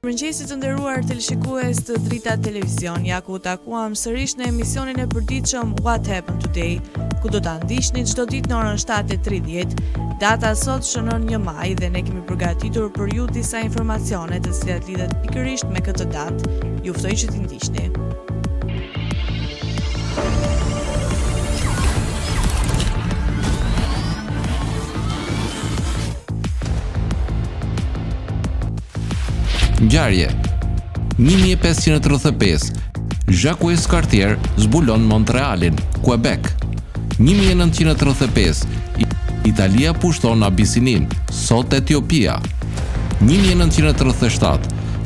Mëngjesit të nderuar teleshikues të Drita Televizion, ja ku takuam sërish në emisionin e përditshëm What Happened Today, ku do ta ndiqni çdo ditë në orën 7:30. Data sot shënon 1 maj dhe ne kemi përgatitur për ju disa informacione të cilat lidhet pikërisht me këtë datë. Ju ftoj që t'i ndiqni. Ngjarje. 1535, Jacques Cartier zbulon Montrealin, Quebec. 1935, Italia pushton Abisinin, sot Etiopia. 1937,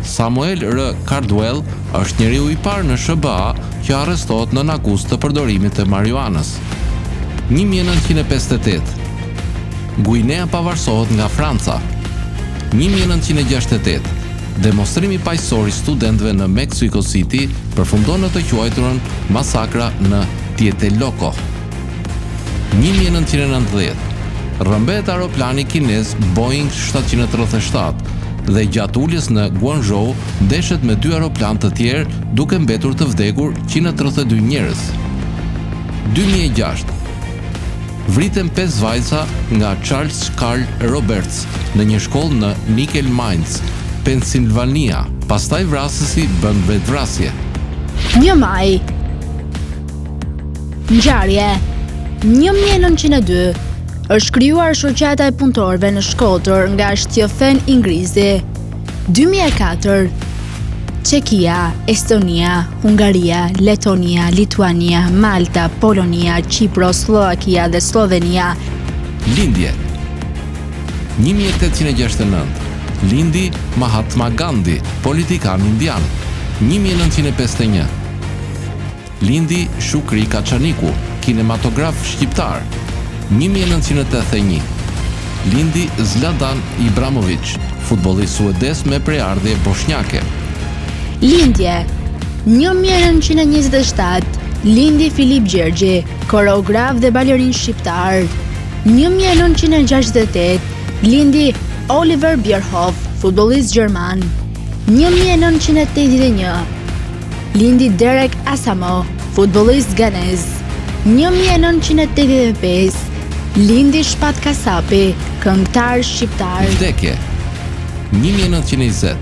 Samuel R. Caldwell është njeriu i parë në SBA që arrestohet nën akuzë të përdorimit të marijuanës. 1958, Guinea pavarësohet nga Franca. 1968, demonstrimi paqësor i studentëve në Mexico City përfundon në të quajturën masakra në Tlatelolco. 1990, rrëmbet aeroplani kinez Boeing 737 dhe gjatë uljes në Guangzhou ndeshet me 2 aeroplan të tjerë duke mbetur të vdekur 132 njerëz. 2006, vriten 5 vajza nga Charles Carl Roberts në një shkollë në Nickel Mines, Pennsylvania, pastaj vrasësi bën vetvrasje. 1 maj. Ngjarje. 1902 është krijuar shoqata e punëtorëve në Shkodër nga Shtjofen Ingrizi. 2004 Çekia, Estonia, Hungaria, Letonia, Lituania, Malta, Polonia, Çipro, Slovakia dhe Slovenia. Lindje. 1869, lindi Mahatma Gandhi, politikan indian. 1951, lindi Shukri Kaçaniku, kinematograf shqiptar. 1981, lindi Zlatan Ibrahimović, futbollist suedez me preardhje bosnjake. Lindje. 1927 lindi Filip Gjergji, koreograf dhe balerin shqiptar. 1968 lindi Oliver Bierhoff, futbollist gjerman. 1981 lindi Derek Asamo, futbollist ganez. 1985 lindi Shpat Kasapi, këngëtar shqiptar. Vdekje. 1920,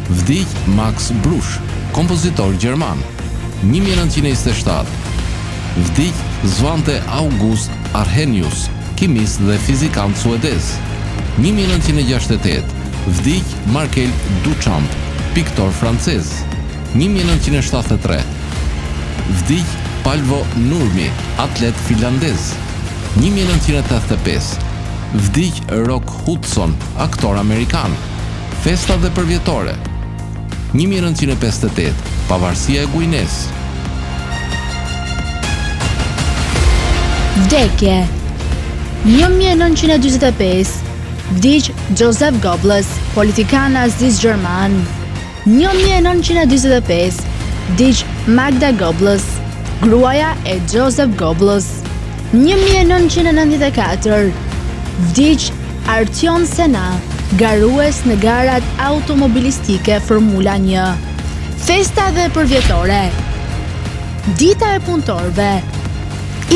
vdiq Max Bruch, kompozitor gjerman. 1927, vdiq Svante August Arrhenius, kimist dhe fizikant suedez. 1968, vdiq Marcel Duchamp, piktor francez. 1973, vdiq Palvo Nurmi, atlet finlandez. 1985, vdiq Rock Hudson, aktor amerikan. Festa dhe përvjetore. 1958, pavarësia e Guines. Vdekje. 1945 vdiq Joseph Goebbels, politikan nazist gjerman. 1945 vdiq Magda Goebbels, gruaja e Joseph Goebbels. 1994 vdiq Artyon Sena, garues në garat automobilistike Formula 1. Festa dhe përvjetore. Dita e punëtorëve.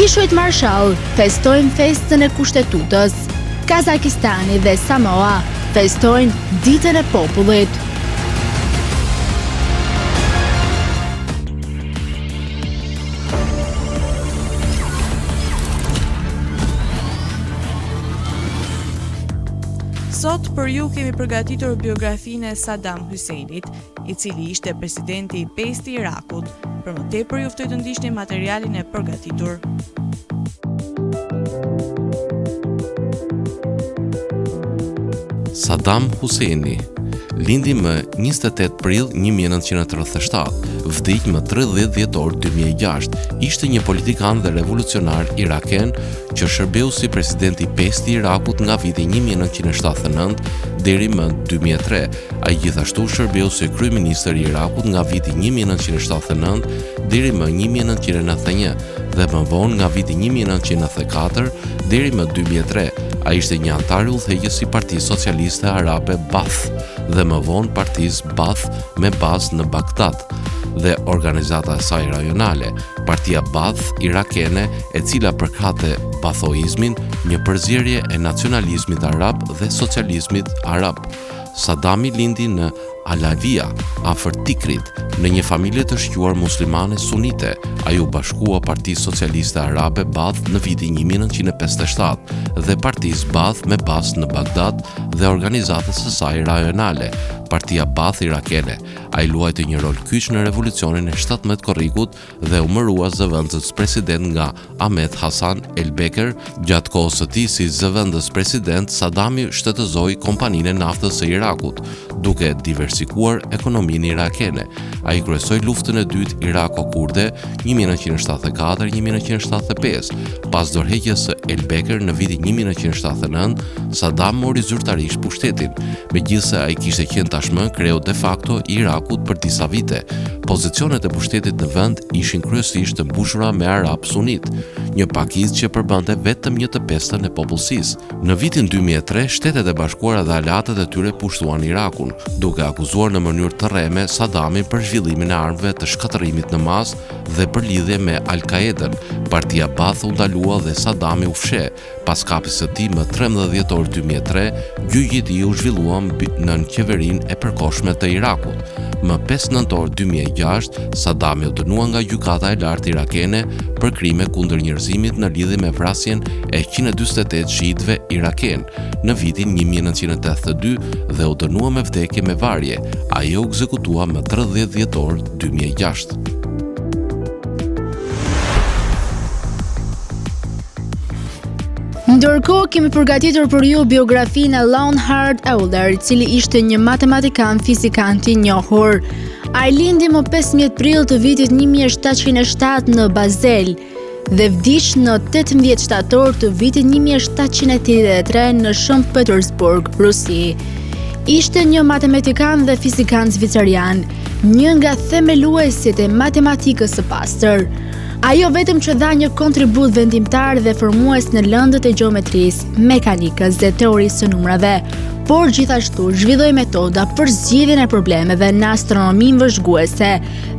Ishujt Marshall festojnë festën e Kushtetutës. Kazakistani dhe Samoa festojnë ditën e popullit. Sot për ju kemi përgatitur biografinë e Saddam Husseinit, i cili ishte presidenti i 5 i Irakut. Për më tepër ju ftoj të ndiqni materialin e përgatitur. Saddam Husseini lindi më 28 prill 1937, vdiq më 30 dhjetor 2006. Ishte një politikan dhe revolucionar iraken që shërbeu si presidenti 5 i Irakut nga viti 1979 deri më 2003. Ai gjithashtu shërbeu si kryeministër i Irakut nga viti 1979 deri më 1991 dhe më vonë nga viti 1994 deri më 2003. Ai ishte një antar i udhëheqës i Partisë Socialiste Arabe Baath dhe më vonë partisë Baath me bazë në Bagdad dhe organizata e saj rajonale, Partia Baath irakene, e cila përkate Baathoizmin, një përzierje e nacionalizmit arab dhe socializmit arab. Saddami lindi në Alavia, afër Tikrit, në një familje të shquar muslimane sunite. Ai u bashkua Partisë Socialiste Arabe Baath në vitin 1957 dhe Partisë Baath me bazë në Bagdad dhe organizatës së saj rajonale, Partia Baath irakene. Ai luajti një rol kyç në revolucionin e 17 korrikut dhe u mërua zëvendës president nga Ahmed Hassan el-Beker. Gjatë kohës së tij si zëvendës president, Saddami shtetëzoi kompaninë e naftës së Irakut, duke diversifikuar ekonominë irakene. Ai kryesoi luftën e dytë Irako-Kurde 1974-1975. Pas dorëheqjes së el-Beker në vitin 1979, Saddam mori zyrtarisht pushtetin, megjithse ai kishte qenë tashmë kreu de facto i Irakut për disa vite. Pozicionet e pushtetit në vend ishin kryesisht të mbushura me arab sunit, një pakicë që përbante vetëm 1/5 e popullsisë. Në vitin 2003, Shtetet e Bashkuara dhe aleatët e tyre pushtuan Irakun, duke akuzuar në mënyrë të rreme Saddamin për zhvillimin e armëve të shkatërimit në masë dhe për lidhje me Al-Qaeden. Partia Baath u ndalua dhe Saddami u fsheh. Pas kapjes së tij më 13 dhjetor 2003, gjyqi i tij u zhvillua nën qeverinë e përkohshme të Irakut. Më 5 nëntor 2006, Saddami u dënua nga gjykata e lartë irakene për krime kundër njerëzimit në lidhje me vrasjen e 148 shiitëve iraken në vitin 1982 dhe u dënua me vdekje me varje. Ai u ekzekutua më 30 dhjetor 2006. Ndërkohë kemi përgatitur për ju biografinë e Leonhard Euler, i cili ishte një matematikan fizikant i njohur. Ai lindi më 15 prill të vitit 1707 në Basel dhe vdiq në 18 shtator të vitit 1783 në Shën Petersburg, Rusi. Ishte një matematikan dhe fizikant zvicerian, një nga themeluesit e matematikës së pastër. Ajo vetëm që dha një kontribut vendimtar dhe formues në lëndët e gjeometrisë, mekanikës dhe teorisë së numrave, por gjithashtu zhvilloi metoda për zgjidhjen e problemeve në astronominë vëzhguese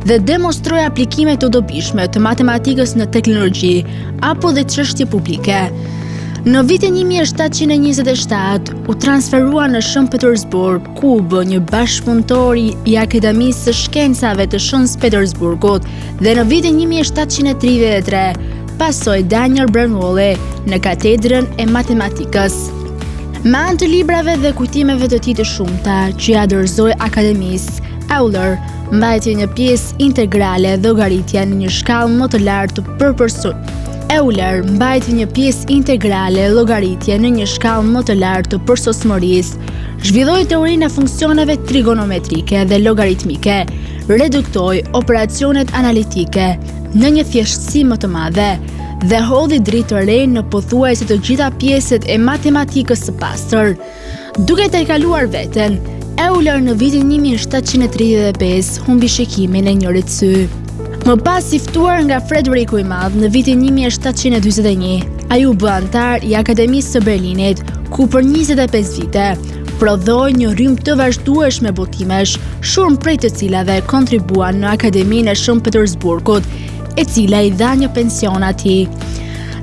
dhe demonstroi aplikime të dobishme të matematikës në teknologji apo dhe çështje publike. Në vitin 1727 u transferua në Shën Petersburg, ku u bë një bashkëpunëtor i Akademisë së Shkencave të Shën Petersburgut dhe në vitin 1733 pasoi Daniel Bernoulli në katedrën e matematikës. Me anë të librave dhe kujtimeve të tij të shumta që ia dorëzoi Akademisë, Euler mbajti një pjesë integrale llogaritja në një shkallë më të lartë të përsosmërisë, zhvilloi teorinë e funksioneve trigonometrike dhe logaritmike, reduktoi operacionet analitike në një thjeshtësi më të madhe dhe hodhi dritë të re në pothuajse të gjitha pjesët e matematikës së pastër. Duke tejkaluar veten, Euler në vitin 1735 humbi shikimin e njërit sy. Më pas i ftuar nga Frederiku i Madh në vitin 1741, ai u bë antar i Akademisë së Berlinit, ku për 25 vite prodhoi një rrymë të vazhdueshme botimesh, shumë prej të cilave kontribuan në Akademinë e Shën Petersburgut, e cila i dha një pension atij.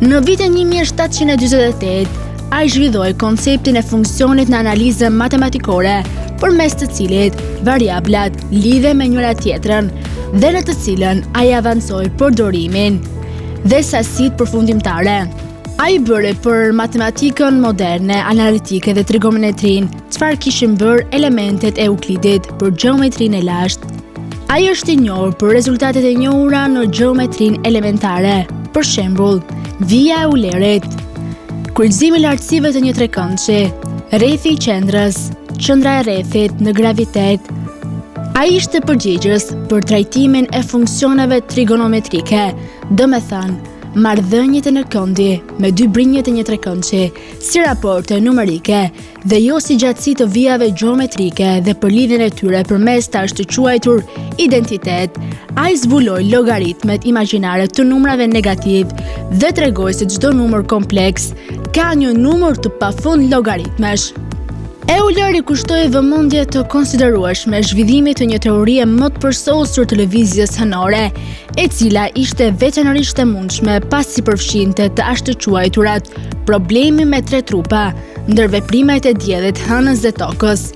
Në vitin 1748, ai zhvilloi konceptin e funksionit në analizën matematikore, përmes të cilit variablat lidhen me njëra tjetrën dhe në të cilën ai avancoi përdorimin dhe sasitë përfundimtare. Ai bëri për matematikën moderne, analitike dhe trigonometrinë çfarë kishin bërë elementet e Euklidit për gjeometrinë e lashtë. Ai është i njohur për rezultatet e njohura në gjeometrinë elementare, për shembull, vija e Eulerit, kryqëzimi i lartësive të një trekëndshi, rrethi i qendrës, qendra e rrethit në gravitet. Ai ishte përgjegjës për trajtimin e funksioneve trigonometrike, domethënë marrëdhëniet e në këndi me dy brinjët e një trekëndshi, si raporte numerike dhe jo si gjatësi të vijave gjeometrike dhe për lidhjen e tyre përmes tash të quajtur identitet. Ai zbuloi llogaritmet imagjinare të numrave negativ dhe tregoi se çdo numër kompleks ka një numër të pafund llogaritmesh. Euler i kushtoi vëmendje të konsiderueshme zhvillimit të një teorie më të përsosur të lëvizjes hënore, e cila ishte veçanërisht e mundshme pasi përfshinte të ashtëquajturat, problemi me 3 trupa, ndërveprimet e diellit, hënës dhe tokës.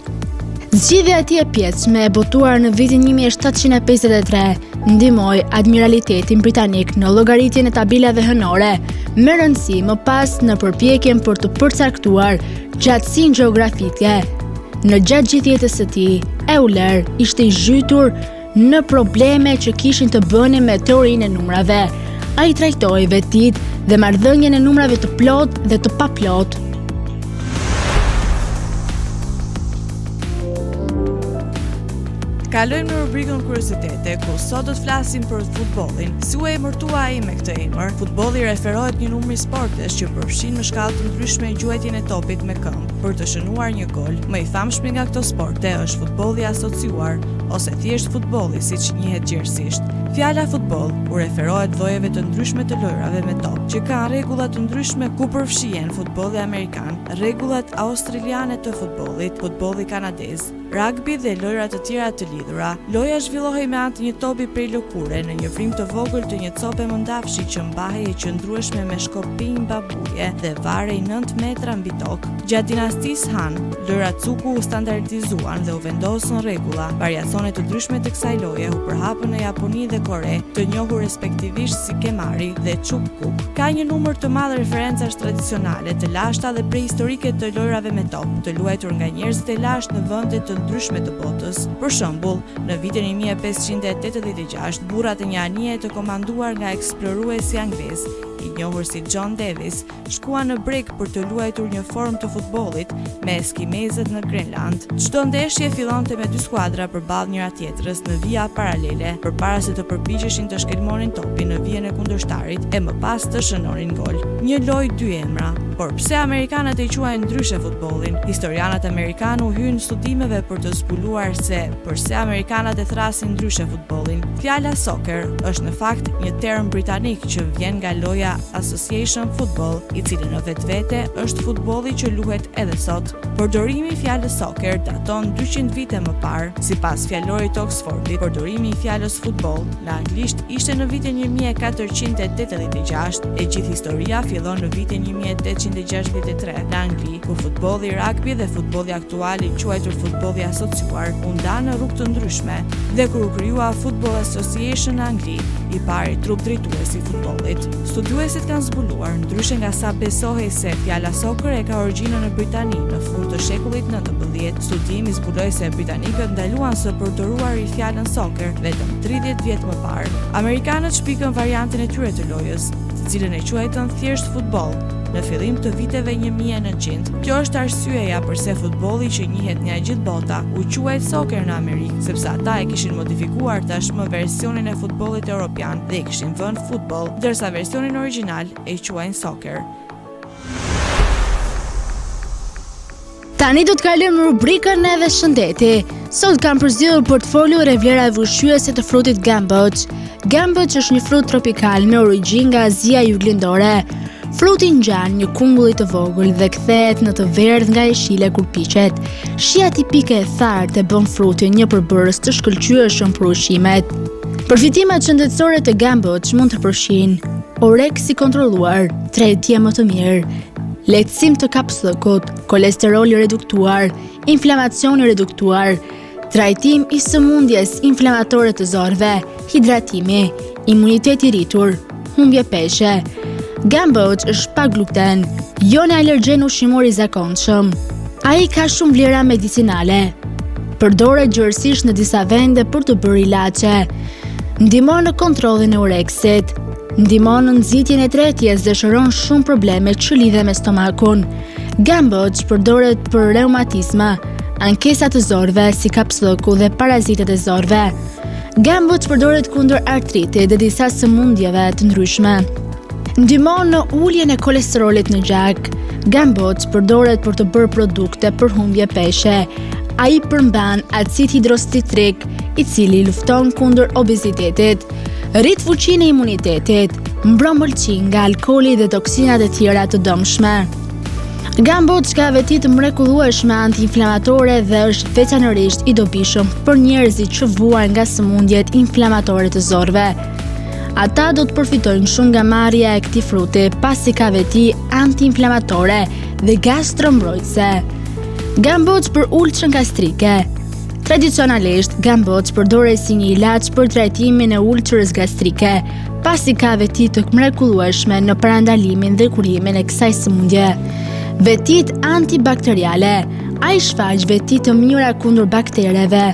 Zgjidhja e tij e pjesme e botuar në vitin 1753 ndihmoi admiralitetin britanik në llogaritjen e tabelave hënore, me rëndësi më pas në përpjekjen për të përcaktuar gjatësinë gjeografike. Në gjatë gjithë jetës së tij, Euler ishte i zhytur në probleme që kishin të bënin me teorinë e numrave. Ai trajtoi vetit dhe marrëdhënien e numrave të plot dhe të paplot. Kalojmë në rubrikën kuriozitete, ku sot do të flasim për futbollin. Si u emërtua ai me këtë emër? Futbolli referohet një numri sportesh që përfshin në shkallë të ndryshme gjuajtjen e topit me këmbë për të shënuar një gol. Më i famshmi nga këto sporte është futbolli asociuar ose thjesht futbolli, siç njihet gjerësisht. Fjala futboll u referohet llojeve të ndryshme të lojrave me top, që kanë rregulla të ndryshme ku përfshihen futbolli amerikan, rregullat australiane të futbollit, futbolli kanadez, rugby dhe lojra të tjera të lidhura. Loja zhvillohej me anë të një topi prej lëkure në një frim të vogël të një cope mëndafshi që mbahej e qëndrueshme me shkopinj babuje dhe varej 9 metra mbi tokë. Gjatë dinastisë Han, lojrat cuku u standardizuan dhe u vendosën rregulla. Variacione të ndryshme të kësaj loje u përhapën në Japoni dhe Kore, të njohur respektivisht si kemari dhe çuk-kuk. Ka një numër të madh referencash tradicionale, të lashta dhe prehistorike të lojrave me top, të luajtur nga njerëzit e lashtë në vende të ndryshme të botës. Për shembull, në vitin 1586, burrat e një anije të komanduar nga eksploruesi anglez, i njohur si John Davis, shkuan në breg për të luajtur një formë të futbollit me eskimezët në Grenland. Çdo ndeshje fillonte me 2 skuadra përballë njëra tjetrës në vija paralele, përpara se të përpiqeshin të shkelmonin topin në vijën e kundërshtarit e më pas të shënonin gol. Një lojë 2 emra. Por pse amerikanët e quajnë ndryshe futbollin? Historianët amerikanë u hynë studimeve për të zbuluar se përse amerikanët e thrasin ndryshe futbollin. Fjala soccer është në fakt një term britanik që vjen nga loja Association Football, i cili në vetvete është futbolli që luhet edhe sot. Përdorimi i fjalës soccer daton 200 vite më parë. Sipas fjalorit të Oxfordit, përdorimi i fjalës futboll në anglisht ishte në vitin 1486 e gjithë historia fillon në vitin 1863 në Angli, ku futbolli rugby dhe futbolli aktual i quajtur futbolli asociuar u ndanë në rrugë të ndryshme dhe kur u krijua Football Association në Angli, i pari trup drejtuesi i futbollit. Studiuesit kanë zbuluar, ndryshe nga sa besohej se fjala soccer e ka origjinën në Britani në fund të shekullit 19, studimi zbuloi se britanikët ndaluan së përdoruari fjalën soccer vetëm 30 vjet më parë. Amerikanët shpikën variantin e tyre të lojës, të cilën e quajtën thjesht futboll, në fillim të viteve 1900. Kjo është arsyeja përse futbolli që njihet nga gjithë bota u quajt soccer në Amerikë, sepse ata e kishin modifikuar tashmë versionin e futbollit evropian dhe i kishin vënë futboll, ndërsa versionin origjinal e quajnë soccer. Tani do të kalojmë në rubrikën e shëndeti. Sot kam përzgjedhur portfolion e vlerave ushqyese të frutit gamboç. Gamboç është një frut tropikal me origjinë nga Azia Juglindore. Fruti ngjan një kungull i të vogël dhe kthehet në të verdh nga jeshile kur piqet. Shija tipike e thartë e bën frutin një përbërës të shkëlqyeshëm për ushqimet. Përfitimet shëndetësore të gamboç mund të përfshijnë oreks i kontrolluar, tregtje më të mirë, lehtësim të kapsllëkut, kolesterol i reduktuar, inflamacion i reduktuar, trajtim i sëmundjes inflamatore të zorëve, hidratimi, imunitet i rritur, humbje peshe. Gamboç është pa gluten, jo në alergjen ushqimor i zakonshëm. Ai ka shumë vlera medicinale. Përdoret gjërësisht në disa vende për të bërë ilaçe. Ndihmon në kontrollin e oreksit. Ndihmon në nxitjen e tretjes dhe shëron shumë probleme që lidhen me stomakun. Gamboç përdoret për reumatizma, ankesa të zorëve si kapsllëku dhe parazitet e zorëve. Gamboç përdoret kundër artritit dhe disa sëmundjeve të ndryshme. Ndihmon në uljen e kolesterolit në gjak. Gamboç përdoret për të bërë produkte për humbje peshe. Ai përmban acid hidrostitrik, i cili lufton kundër obezitetit, rrit fuqinë e imunitetit, mbron mëlçin nga alkooli dhe toksinat e tjera të dëmshme. Gambox ka veti të mrekullueshme antiinflamatore dhe është veçanërisht i dobishëm për njerëzit që vuajnë nga sëmundjet inflamatore të zorëve. Ata do të përfitojnë shumë nga marrja e këtij fruti pasi ka veti antiinflamatore dhe gastrombrojtëse. Gambox për ulçën gastrike. Tradicionalisht, Gambox përdoret si një ilaç për trajtimin e ulçërës gastrike, pasi ka veti të mrekullueshme në parandalimin dhe kurimin e kësaj sëmundje. Vetit antibakteriale. Ai shfaq veti të mira kundër baktereve.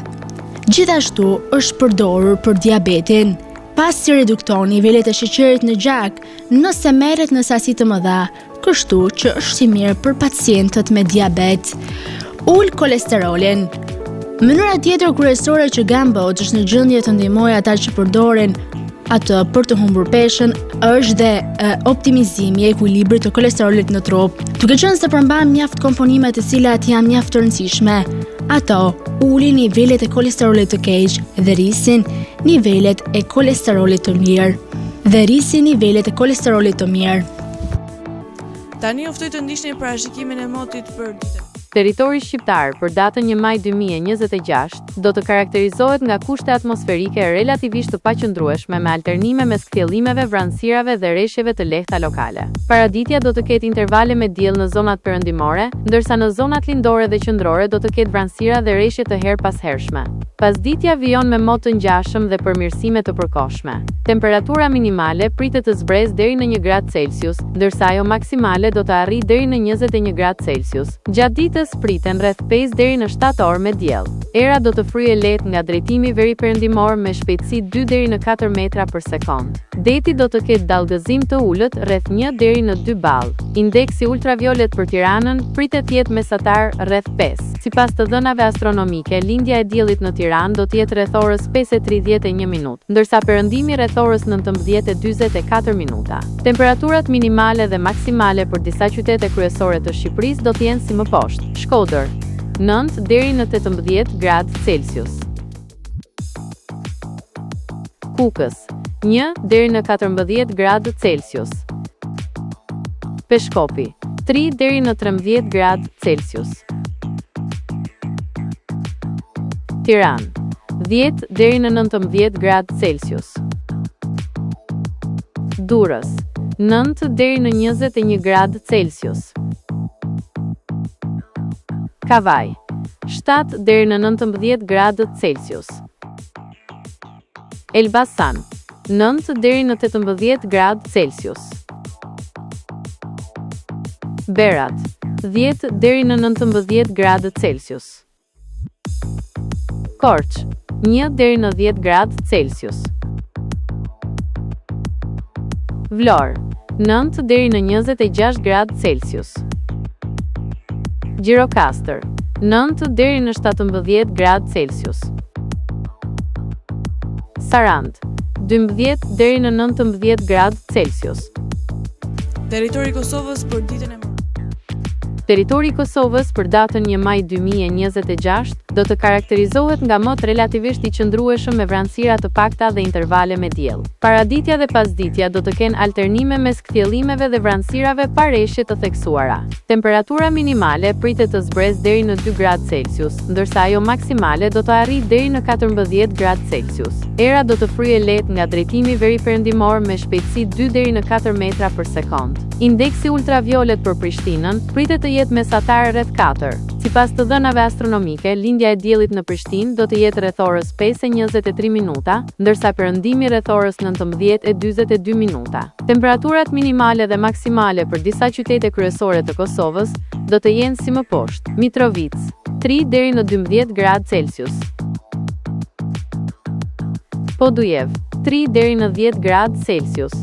Gjithashtu është përdorur për diabetin, pasi redukton nivelet e sheqerit në gjak nëse merret në sasi të mëdha, kështu që është i mirë për pacientët me diabet. Ul kolesterolin. Mënyra tjetër kryesore që Gambox është në gjendje të ndihmojë ata që përdorin atë për të humbur peshën është dhe optimizimi e ekuilibrit të kolesterolit në trup. Duke qenë se përmban mjaft komponime të cilat janë mjaft të rëndësishme, ato ulin nivelet e kolesterolit të keq dhe rrisin nivelet e kolesterolit të mirë. Tani ju ftoj të ndiqni parashikimin e motit për ditën. Territori shqiptar për datën 1 maj 2026 do të karakterizohet nga kushte atmosferike relativisht të paqëndrueshme me alternime mes kthellimeve, vranësirave dhe rreshjeve të lehta lokale. Paraditja do të ketë intervale me diell në zonat perëndimore, ndërsa në zonat lindore dhe qendrore do të ketë vranësira dhe rreshje të her pas hershme. Pasditja vijon me mot të ngjashëm dhe përmirësime të përkohshme. Temperatura minimale pritet të zbresë deri në 1 gradë Celsius, ndërsa ajo maksimale do të arrijë deri në 21 gradë Celsius. Gjatë ditës priten rreth 5 deri në 7 orë me diell. Era do të fryejë lehtë nga drejtimi veriperëndimor me shpejtësi 2 deri në 4 metra për sekond. Deti do të ketë dallgëzim të ulët rreth 1 deri në 2 ball. Indeksi ultraviolet për Tiranën pritet të jetë mesatar rreth 5. Sipas të dhënave astronomike, lindja e diellit në Tiranë do të jetë rreth orës 5:31 minutë, ndërsa perëndimi rreth orës 19:44 minuta. Temperaturat minimale dhe maksimale për disa qytete kryesore të Shqipërisë do të jenë si më poshtë: Shkodër 9 deri në 18 gradë Celsius. Kukës 1 deri në 14 gradë Celsius. Peshkopi 3 deri në 13 gradë Celsius. Tiranë 10 deri në 19 gradë Celsius. Durrës 9 deri në 21 gradë Celsius. Kavaj 7 deri në 19 gradë Celsius. Elbasan 9 deri në 18 gradë Celsius. Berat 10 deri në 19 gradë Celsius. Korç 1 deri në 10 gradë Celsius. Vlorë 9 deri në 26 gradë Celsius. Gjirokastër 9 deri në 17 gradë Celsius. Sarand 12 deri në 19 gradë Celsius. Territori i Kosovës për ditën e martesës. Territori i Kosovës për datën 1 maj 2026 do të karakterizohet nga mot relativisht i qëndrueshëm me vranësira të pakta dhe intervale me diell. Paraditja dhe pasditja do të kenë alternime mes kthellimeve dhe vranësirave pa rreshje të theksuara. Temperatura minimale pritet të zbresë deri në 2 gradë Celsius, ndërsa ajo maksimale do të arrijë deri në 14 gradë Celsius. Era do të fryejë lehtë nga drejtimi veriperëndimor me shpejtësi 2 deri në 4 metra për sekond. Indeksi ultraviolet për Prishtinën pritet të jetë mesatar rreth 4. Sipas të dhënave astronomike, lindja e diellit në Prishtinë do të jetë rreth orës 5:23 minuta, ndërsa perëndimi rreth orës 19:42 minuta. Temperaturat minimale dhe maksimale për disa qytete kryesore të Kosovës do të jenë si më poshtë: Mitrovica 3 deri në 12 gradë Celsius. Podujev 3 deri në 10 gradë Celsius.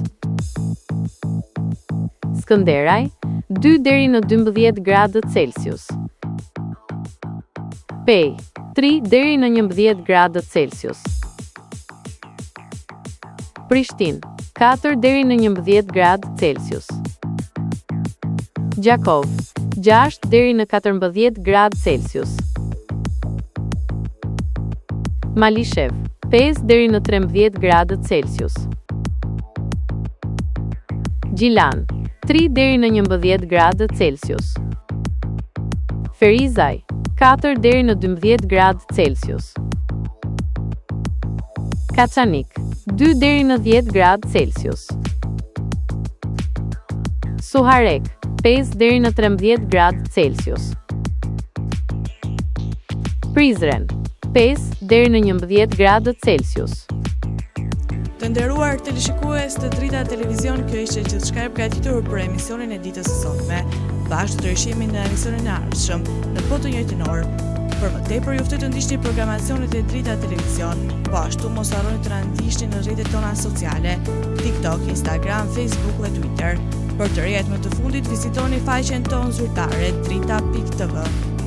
Skënderaj 2 deri në 12 gradë Celsius. Pej 3 deri në 11 gradë Celsius. Prishtinë 4 deri në 11 gradë Celsius. Gjakov 6 deri në 14 gradë Celsius. Malishev 5 deri në 13 gradë Celsius. Gjilan 3 deri në 11 gradë Celsius. Ferizaj, 4 deri në 12 gradë Celsius. Kaçanik, 2 deri në 10 gradë Celsius. Suharek, 5 deri në 13 gradë Celsius. Prizren, 5 deri në 11 gradë Celsius. Të nderuar teleshikues të Drita Televizion, kjo ishte gjithçka e përgatitur për emisionin e ditës së sotme. Bashkë të rishemi në emisionin e ardhshëm në të njëjtin orë. Për më tepër ju ftoj të ndiqni programacionet e Drita Televizion, po ashtu mos harroni të na ndiqni në rrjetet tona sociale, TikTok, Instagram, Facebook dhe Twitter. Për të rrjet më të fundit vizitoni faqen tonë zyrtare drita.tv.